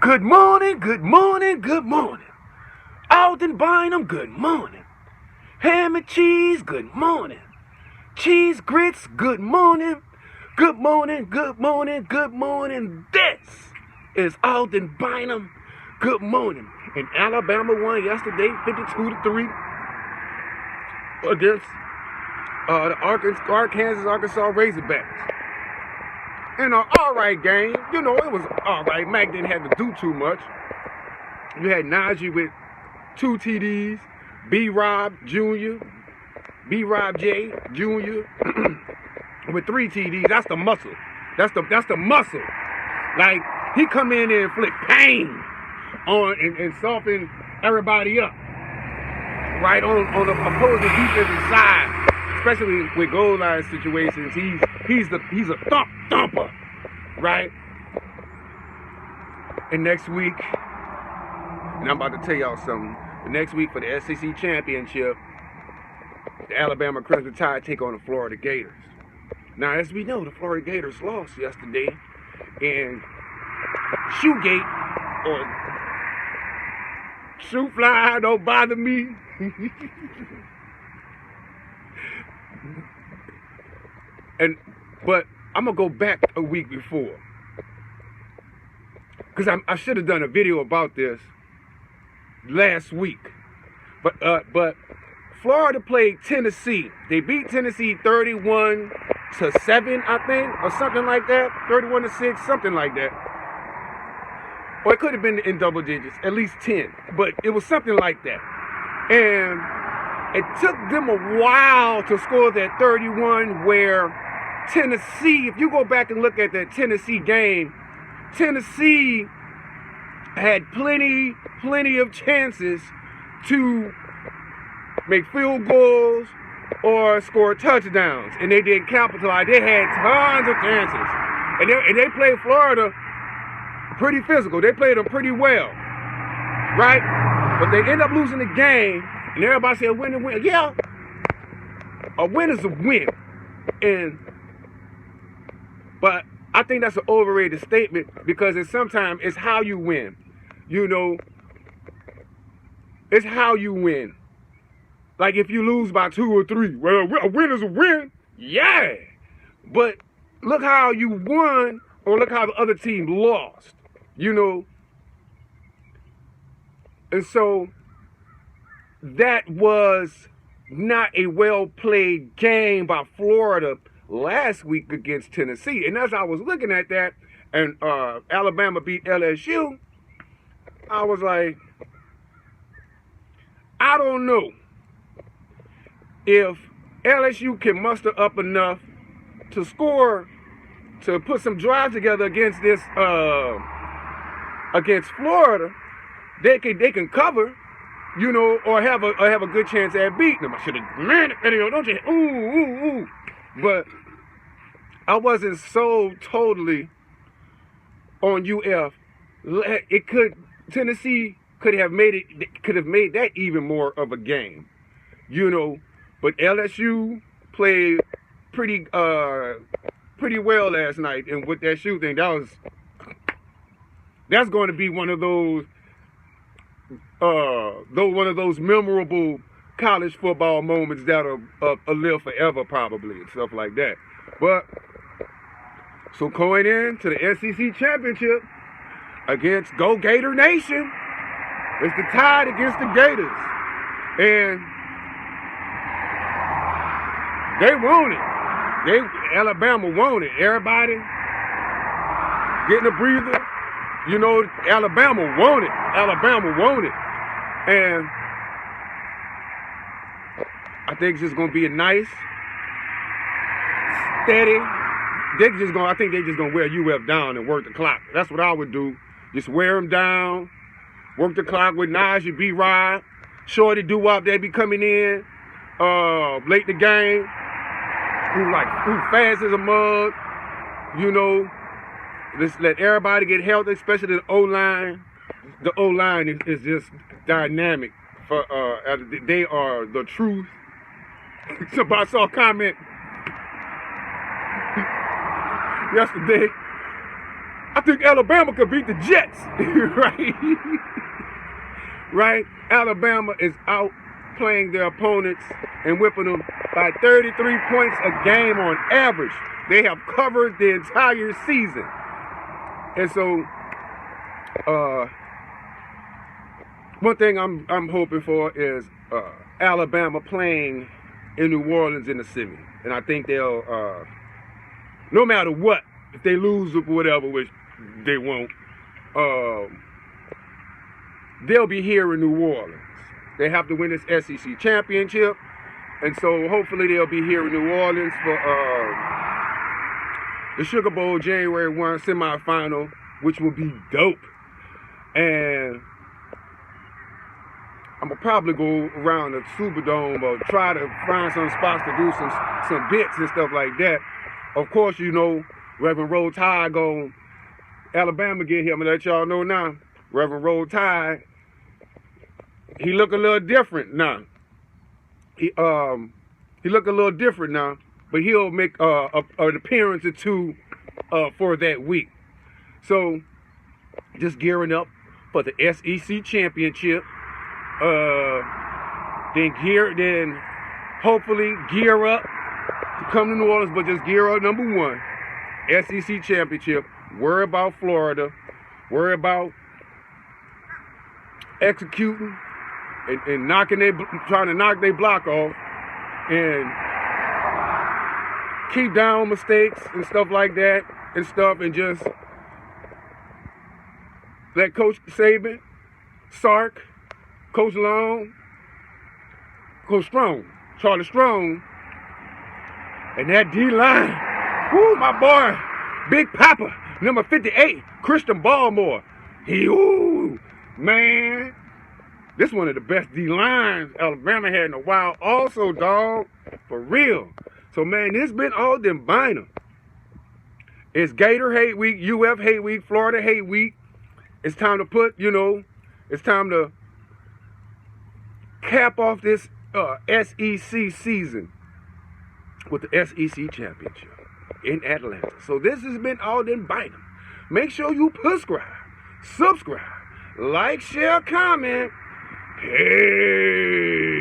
Good morning, good morning, good morning. Alden Bynum, good morning. Ham and cheese, good morning. Cheese grits, good morning. Good morning, good morning, good morning. This is Alden Bynum. Good morning. And Alabama won yesterday, 52-3 against the Arkansas Razorbacks. In an all-right game, it was all right. Mac didn't have to do too much. You had Najee with 2 TDs, B-Rob J Jr. with 3 TDs. That's the muscle. That's the muscle. Like, he come in there and inflict pain on and soften everybody up. Right on the opposing defensive side. Especially with goal line situations, he's a thumper, right? And next week, and I'm about to tell y'all something. The next week for the SEC championship, the Alabama Crimson Tide take on the Florida Gators. Now, as we know, the Florida Gators lost yesterday, and Shoegate or Shoe Fly, don't bother me. But I'm gonna go back a week before, because I should have done a video about this last week. But Florida played Tennessee. They beat Tennessee 31-7, I think, or something like that. 31-6, something like that. Or it could have been in double digits, at least 10. But it was something like that. And it took them a while to score that 31, where Tennessee, if you go back and look at that Tennessee game, Tennessee had plenty of chances to make field goals or score touchdowns, and they didn't capitalize. They had tons of chances, and they played Florida pretty physical. They played them pretty well, right? But they end up losing the game, and everybody said, "Win and win." Yeah, a win is a win, but I think that's an overrated statement, because sometimes it's how you win. It's how you win. Like, if you lose by 2 or 3, well, a win is a win. Yeah. But look how you won, or look how the other team lost. And so that was not a well-played game by Florida last week against Tennessee. And as I was looking at that, and Alabama beat LSU, I was like, I don't know if LSU can muster up enough to score, to put some drives together against this against Florida. They can cover, or have a good chance at beating them. I should have, man, don't you? Ooh. But I wasn't so totally on UF. Tennessee could have made that even more of a game, But LSU played pretty well last night, and with that shoe thing, that's going to be one of those memorable college football moments that'll live forever, probably, and stuff like that. But so going into the SEC championship against Go Gator Nation, it's the Tide against the Gators, and they won it. Alabama won it. Everybody getting a breather. Alabama won it. And I think it's just going to be a nice, steady. I think they're just going to wear UF down and work the clock. That's what I would do. Just wear them down, work the clock with Najee, B-Rob, Shorty Doo-Wop. They be coming in late the game. Who fast as a mug, Let's let everybody get healthy, especially the O-line. The O-line is just dynamic. They are the truth. Somebody saw a comment yesterday. I think Alabama could beat the Jets, right? Right? Alabama is out playing their opponents and whipping them by 33 points a game on average. They have covered the entire season. And so, one thing I'm hoping for is Alabama playing in New Orleans in the semi. And I think they'll, no matter what, if they lose or whatever, which they won't, they'll be here in New Orleans. They have to win this SEC championship. And so hopefully they'll be here in New Orleans for the Sugar Bowl January 1 semifinal, which will be dope. And I'm gonna probably go around the Superdome or try to find some spots to do some bits and stuff like that. Of course, you know, Reverend Roll Tide go Alabama get here. I'm gonna let y'all know now. Reverend Roll Tide, he look a little different now. He look a little different now, but he'll make an appearance or two for that week. So just gearing up for the SEC championship. Then hopefully gear up to come to New Orleans, but just gear up number one. SEC championship. Worry about Florida. Worry about executing and trying to knock their block off, and keep down mistakes and stuff like that and just let Coach Saban, Sark, Coach Long, Coach Strong, Charlie Strong, and that D-line. Woo, my boy, Big Papa, number 58, Christian Baltimore. Man, this one of the best D-lines Alabama had in a while also, dog, for real. So, man, this been all them biner. It's Gator hate week, UF hate week, Florida hate week. It's time to it's time to cap off this SEC season with the SEC championship in Atlanta. So this has been all them biner. Make sure you subscribe, like, share, comment. Hey.